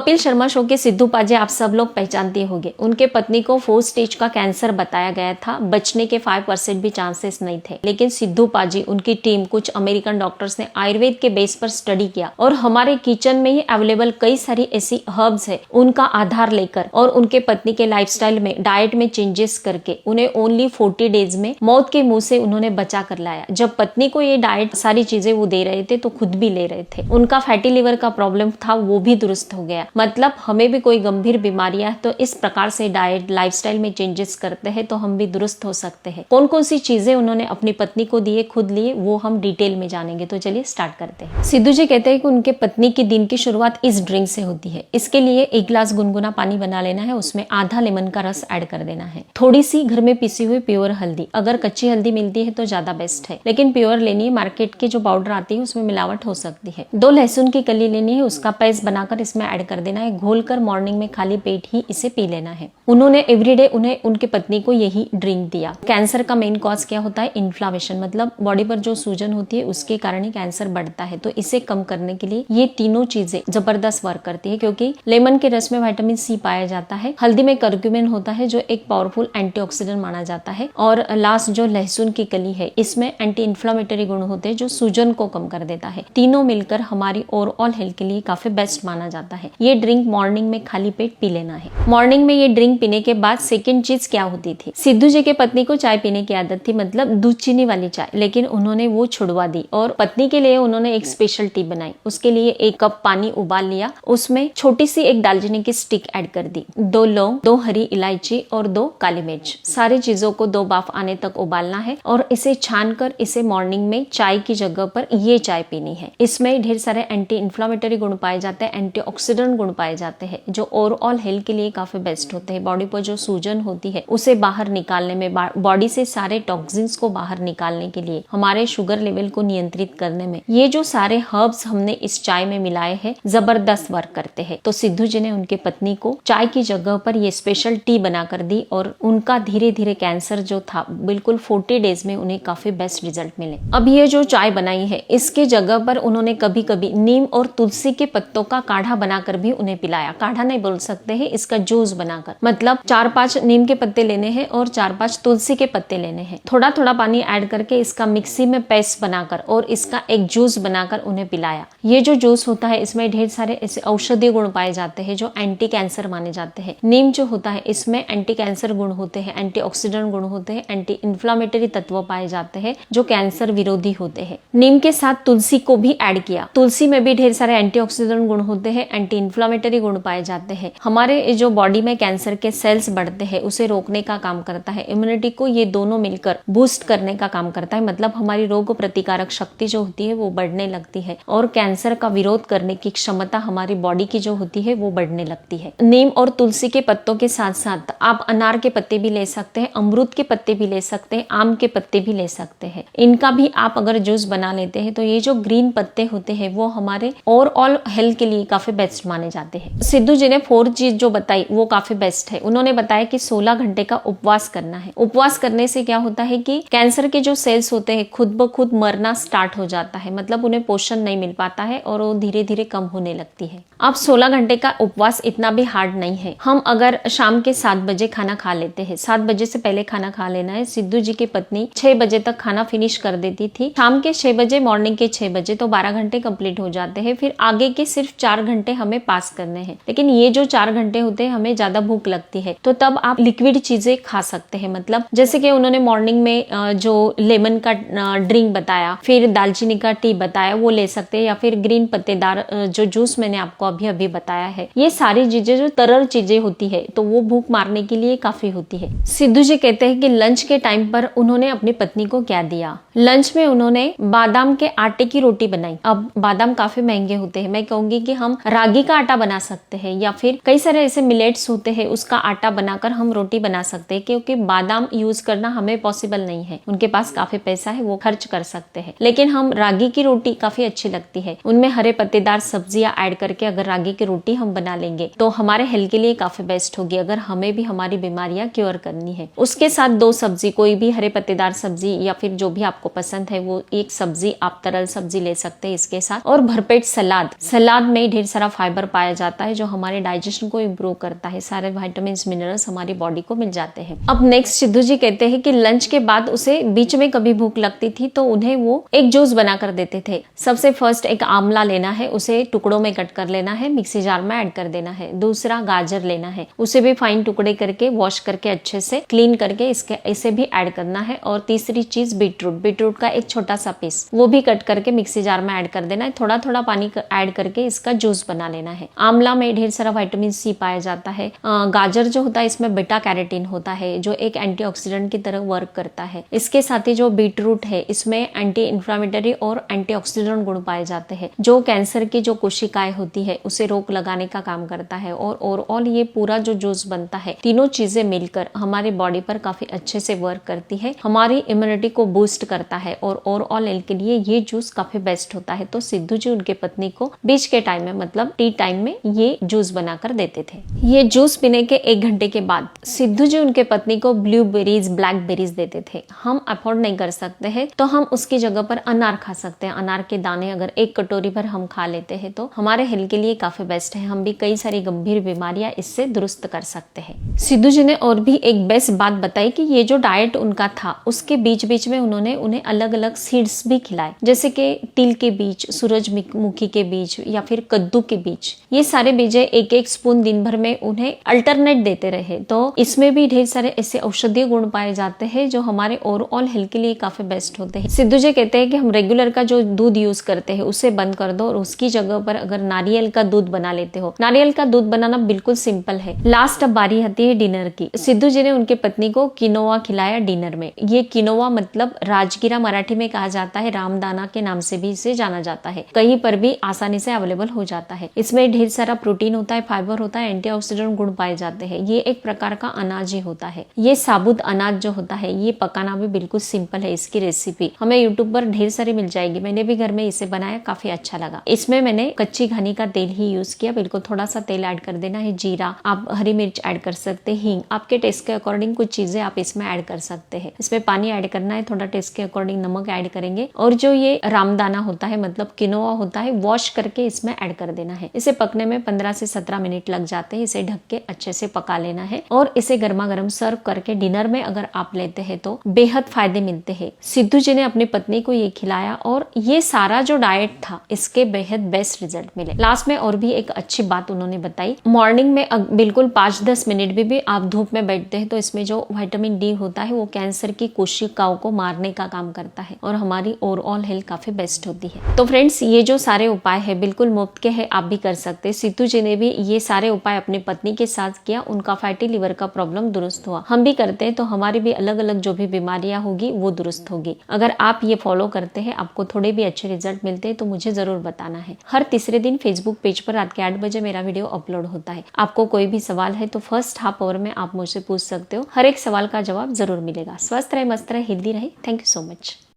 Kapil Sharma show के सिद्धू पाजी आप सब लोग पहचानते होंगे। उनके पत्नी को 4 स्टेज का कैंसर बताया गया था, बचने के 5% भी चांसेस नहीं थे। लेकिन सिद्धू पाजी, उनकी टीम, कुछ अमेरिकन डॉक्टर्स ने आयुर्वेद के बेस पर स्टडी किया और हमारे किचन में ही अवेलेबल कई सारी ऐसी हर्ब्स है, उनका आधार लेकर और उनके पत्नी के लाइफस्टाइल में, डाइट में चेंजेस करके उन्हें ओनली 40 डेज में मौत के मुंह से उन्होंने बचा कर लाया। जब पत्नी को ये डाइट सारी चीजें वो दे रहे थे तो खुद भी ले रहे थे। उनका फैटी लिवर का प्रॉब्लम था, वो भी दुरुस्त हो गया। मतलब हमें भी कोई गंभीर बीमारियां है तो इस प्रकार से डाइट लाइफस्टाइल में चेंजेस करते हैं तो हम भी दुरुस्त हो सकते हैं। कौन कौन सी चीजें उन्होंने अपनी पत्नी को दिए, खुद लिए, वो हम डिटेल में जानेंगे। तो चलिए स्टार्ट करते हैं। सिद्धू जी कहते हैं कि उनके पत्नी की दिन की शुरुआत इस ड्रिंक से होती है। इसके लिए 1 गिलास गुनगुना पानी बना लेना है, उसमें आधा लेमन का रस ऐड कर देना है। थोड़ी सी घर में पिसी हुई प्योर हल्दी, अगर कच्ची हल्दी मिलती है तो ज्यादा बेस्ट है, लेकिन प्योर लेनी है। मार्केट की जो पाउडर आती है उसमें मिलावट हो सकती है। 2 लहसुन की कली लेनी है, उसका पेस्ट बनाकर इसमें ऐड कर देना है। घोलकर मॉर्निंग में खाली पेट ही इसे पी लेना है। उन्होंने एवरीडे उनके पत्नी को यही ड्रिंक दिया। कैंसर का मेन कॉज क्या होता है? इन्फ्लामेशन, मतलब बॉडी पर जो सूजन होती है उसके कारण ही कैंसर बढ़ता है। तो इसे कम करने के लिए ये तीनों चीजें जबरदस्त वर्क करती है, क्योंकि लेमन के रस में विटामिन सी पाया जाता है, हल्दी में करक्यूमिन होता है जो एक पावरफुल एंटीऑक्सीडेंट माना जाता है, और लास्ट जो लहसुन की कली है इसमें एंटी इन्फ्लामेटरी गुण होते हैं जो सूजन को कम कर देता है। तीनों मिलकर हमारी ओवरऑल हेल्थ के लिए काफी बेस्ट माना जाता है। ये ड्रिंक मॉर्निंग में खाली पेट पी लेना है। मॉर्निंग में ये ड्रिंक पीने के बाद सेकंड चीज क्या होती थी? सिद्धू जी के पत्नी को चाय पीने की आदत थी, मतलब दूध चीनी वाली चाय, लेकिन उन्होंने वो छुड़वा दी और पत्नी के लिए उन्होंने एक स्पेशल टी बनाई। उसके लिए 1 कप पानी उबाल लिया, उसमें छोटी सी 1 दालचीनी की स्टिक ऐड कर दी, 2 लौंग, 2 हरी इलायची और 2 काली मिर्च। सारी चीजों को 2 बाफ आने तक उबालना है और इसे छान कर इसे मॉर्निंग में चाय की जगह पर ये चाय पीनी है। इसमें ढेर सारे एंटी इन्फ्लामेटरी गुण पाए जाते हैं, एंटीऑक्सीडेंट गुण पाए जाते हैं जो ओवरऑल हेल्थ के लिए काफी बेस्ट होते हैं। बॉडी पर जो सूजन होती है उसे बाहर निकालने में, बॉडी से सारे टॉक्सिन्स को बाहर निकालने के लिए, हमारे शुगर लेवल को नियंत्रित करने में ये जो सारे हर्ब्स हमने इस चाय में मिलाए हैं जबरदस्त वर्क करते हैं। तो सिद्धू जी ने उनके पत्नी को चाय की जगह पर ये स्पेशल टी बनाकर दी और उनका धीरे धीरे कैंसर जो था बिल्कुल 40 डेज में उन्हें काफी बेस्ट रिजल्ट मिले। अब ये जो चाय बनाई है इसके जगह पर उन्होंने कभी कभी नीम और तुलसी के पत्तों का काढ़ा बनाकर भी उन्हें पिलाया। काढ़ा नहीं बोल सकते हैं, इसका जूस बनाकर, मतलब 4-5 नीम के पत्ते लेने हैं और 4-5 तुलसी के पत्ते लेने हैं। थोड़ा थोड़ा पानी ऐड करके इसका मिक्सी में पेस्ट बनाकर और इसका एक जूस बनाकर उन्हें पिलाया। ये जो जूस होता है इसमें ढेर सारे ऐसे औषधीय गुण पाए जाते हैं जो एंटी कैंसर माने जाते हैं। नीम जो होता है इसमें एंटी कैंसर गुण होते हैं, एंटीऑक्सीडेंट गुण होते हैं, एंटी इन्फ्लामेटरी तत्व पाए जाते हैं जो कैंसर विरोधी होते हैं। नीम के साथ तुलसी को भी ऐड किया। तुलसी में भी ढेर सारे एंटीऑक्सीडेंट गुण होते हैं, एंटी इन्फ्लामेटरी गुण पाए जाते हैं। हमारे जो बॉडी में कैंसर के सेल्स बढ़ते हैं उसे रोकने का काम करता है। इम्यूनिटी को ये दोनों मिलकर बूस्ट करने का काम करता है, मतलब हमारी रोग प्रतिकारक शक्ति जो होती है वो बढ़ने लगती है और कैंसर का विरोध करने की क्षमता हमारी बॉडी की जो होती है वो बढ़ने लगती है। नीम और तुलसी के पत्तों के साथ साथ आप अनार के पत्ते भी ले सकते हैं, अमरूद के पत्ते भी ले सकते हैं, आम के पत्ते भी ले सकते हैं। इनका भी आप अगर जूस बना लेते हैं तो ये जो ग्रीन पत्ते होते हैं वो हमारे ओवरऑल हेल्थ के लिए काफी बेस्ट माने जाते हैं। सिद्धू जी ने 4 चीज जो बताई वो काफी बेस्ट है। उन्होंने बताया कि 16 घंटे का उपवास करना है। उपवास करने से क्या होता है कि कैंसर के जो सेल्स होते हैं खुद ब खुद मरना स्टार्ट हो जाता है, मतलब उन्हें पोषण नहीं मिल पाता है और वो धीरे धीरे कम होने लगती है। अब 16 घंटे का उपवास इतना भी हार्ड नहीं है। हम अगर शाम के 7 बजे खाना खा लेते हैं, 7 बजे से पहले खाना खा लेना है। सिद्धू जी की पत्नी 6 बजे तक खाना फिनिश कर देती थी। शाम के 6 बजे, मॉर्निंग के 6 बजे, तो 12 घंटे कंप्लीट हो जाते हैं। फिर आगे के सिर्फ 4 घंटे हमें पास करने हैं। लेकिन ये जो 4 घंटे होते हैं हमें ज्यादा भूख लगती है तो तब आप लिक्विड चीजें खा सकते हैं, मतलब जैसे कि उन्होंने मॉर्निंग में जो लेमन का ड्रिंक बताया, फिर दालचीनी का टी बताया, वो ले सकते हैं, या फिर ग्रीन पत्तेदार जो जूस मैंने आपको अभी अभी बताया है। ये सारी चीजें जो तरल चीजें होती है तो वो भूख मारने के लिए काफी होती है। सिद्धू जी कहते हैं कि लंच के टाइम पर उन्होंने अपनी पत्नी को क्या दिया। लंच में उन्होंने बादाम के आटे की रोटी बनाई। अब बादाम काफी महंगे होते हैं, मैं कहूंगी कि हम रागी का आटा बना सकते हैं या फिर कई सारे ऐसे मिलेट्स होते हैं उसका आटा बनाकर हम रोटी बना सकते हैं, क्योंकि बादाम यूज करना हमें पॉसिबल नहीं है। उनके पास काफी पैसा है, वो खर्च कर सकते हैं, लेकिन हम रागी की रोटी काफी अच्छी लगती है। उनमें हरे पत्तेदार सब्जियां ऐड करके अगर रागी की रोटी हम बना लेंगे तो हमारे हेल्थ के लिए काफी बेस्ट होगी, अगर हमें भी हमारी बीमारियां क्योर करनी है। उसके साथ 2 सब्जी, कोई भी हरे पत्तेदार सब्जी या फिर जो भी आपको पसंद है वो एक सब्जी आप तरल सब्जी ले सकते हैं इसके साथ, और भरपेट सलाद। सलाद में ढेर सारा फाइबर पाया जाता है जो हमारे डाइजेशन को इम्प्रूव करता है। सारे विटामिन मिनरल्स हमारी बॉडी को मिल जाते हैं। अब नेक्स्ट सिद्धू जी कहते हैं कि लंच के बाद उसे बीच में कभी भूख लगती थी तो उन्हें वो एक जूस बनाकर देते थे। सबसे फर्स्ट एक आंवला लेना है, उसे टुकड़ों में कट कर लेना है, मिक्सी जार में ऐड कर देना है। दूसरा गाजर लेना है, उसे भी फाइन टुकड़े करके वॉश करके अच्छे से क्लीन करके इसे भी ऐड करना है। और तीसरी चीज बीटरूट का एक छोटा सा पीस वो भी कट करके मिक्सी जार में ऐड कर देना है। थोड़ा थोड़ा पानी ऐड करके इसका जूस बना लेना है। आंवला में ढेर सारा विटामिन सी पाया जाता है। गाजर जो होता है इसमें बीटा कैरोटीन होता है जो एक एंटीऑक्सीडेंट की तरह वर्क करता है। इसके साथ ही जो बीटरूट है इसमें एंटी इंफ्लेमेटरी और एंटीऑक्सीडेंट गुण पाए जाते हैं जो कैंसर की जो कोशिकाएं होती है उसे रोक लगाने का काम करता है। और ओवरऑल ये पूरा जो जूस बनता है तीनों चीजें मिलकर हमारी बॉडी पर काफी अच्छे से वर्क करती है, हमारी इम्यूनिटी को बूस्ट करता है और ओवरऑल हेल्थ के लिए ये जूस काफी बेस्ट होता है। तो सिद्धू जी उनके पत्नी को बीच के टाइम में मतलब टी टाइम में ये जूस बनाकर देते थे। ये जूस पीने के 1 घंटे के बाद सिद्धू जी उनके पत्नी को ब्लूबेरीज ब्लैकबेरीज देते थे। हम अफोर्ड नहीं कर सकते हैं तो हम उसकी जगह पर अनार खा सकते हैं। अनार के दाने अगर 1 कटोरी भर हम खा लेते हैं तो हमारे हेल्थ के लिए काफी बेस्ट है। हम भी कई सारी गंभीर बीमारियां इससे दुरुस्त कर सकते हैं। सिद्धू जी ने और भी एक बेस्ट बात बताई कि ये जो डाइट उनका था उसके बीच बीच में उन्होंने उन्हें अलग अलग सीड्स भी खिलाए, जैसे कि तिल के बीज, सूरजमुखी के बीज या फिर कद्दू के बीज। ये सारे बीजे 1-1 स्पून दिन भर में उन्हें अल्टरनेट देते रहे। तो इसमें भी ढेर सारे ऐसे औषधीय गुण पाए जाते हैं जो हमारे ओवरऑल हेल्थ के लिए काफी बेस्ट होते हैं। सिद्धू जी कहते हैं कि हम रेगुलर का जो दूध यूज करते हैं उसे बंद कर दो और उसकी जगह पर अगर नारियल का दूध बना लेते हो। नारियल का दूध बनाना बिल्कुल सिंपल है। लास्ट अब बारी आती है डिनर की। सिद्धू जी ने उनके पत्नी को किनोवा खिलाया डिनर में। ये किनोवा मतलब राजगिरा मराठी में कहा जाता है, रामदाना के नाम से भी इसे जाना जाता है। कहीं पर भी आसानी से अवेलेबल हो जाता है। इसमें ढेर सारा प्रोटीन होता है, फाइबर होता है, एंटीऑक्सीडेंट गुण पाए जाते हैं। ये एक प्रकार का अनाज ही होता है। ये साबुत अनाज जो होता है ये पकाना भी बिल्कुल सिंपल है। इसकी रेसिपी हमें यूट्यूब पर ढेर सारी मिल जाएगी। मैंने भी घर में इसे बनाया, काफी अच्छा लगा। इसमें मैंने कच्ची घनी का तेल ही यूज किया। बिल्कुल थोड़ा सा तेल ऐड कर देना है। जीरा, आप हरी मिर्च ऐड कर सकते हैं, हींग, आपके टेस्ट के अकॉर्डिंग कुछ चीजें आप इसमें ऐड कर सकते हैं। इसमें पानी ऐड करना है, थोड़ा टेस्ट के अकॉर्डिंग नमक ऐड करेंगे। और जो ये रामदाना होता है मतलब किनोवा होता है, वॉश करके इसमें ऐड कर देना है। इसे पकने में 15 से 17 मिनट लग जाते हैं। इसे ढक के अच्छे से पका लेना है और इसे गर्मा गर्म सर्व करके डिनर में अगर आप लेते हैं तो बेहद फायदे मिलते हैं। सिद्धू जी ने अपनी पत्नी को ये खिलाया और ये सारा जो डाइट था इसके बेहद बेस्ट रिजल्ट मिले। लास्ट में और भी एक अच्छी बात उन्होंने बताई, मॉर्निंग में बिल्कुल 5-10 मिनट भी आप धूप में बैठते हैं तो इसमें जो विटामिन डी होता है वो कैंसर की कोशिकाओं को मारने का काम करता है और हमारी ओवरऑल हेल्थ काफी बेस्ट होती है। तो फ्रेंड्स ये जो सारे उपाय है बिल्कुल मुफ्त के है, आप भी कर सकते हैं। सिद्धू जी ने भी ये सारे उपाय अपनी पत्नी के साथ किया, उनका फैटी लिवर का प्रॉब्लम दुरुस्त हुआ। हम भी करते हैं तो हमारी भी अलग अलग जो भी बीमारियां होगी वो दुरुस्त होगी। अगर आप ये फॉलो करते हैं, आपको थोड़े भी अच्छे रिजल्ट मिलते हैं तो मुझे जरूर बताना है। हर तीसरे दिन फेसबुक पेज पर रात के 8 बजे मेरा वीडियो अपलोड होता है। आपको कोई भी सवाल है तो फर्स्ट हाफ आवर में आप मुझसे पूछ सकते हो। हर एक सवाल का जवाब जरूर मिलेगा। स्वस्थ रहे, मस्त रहे, हेल्दी रहे। Thank you so much.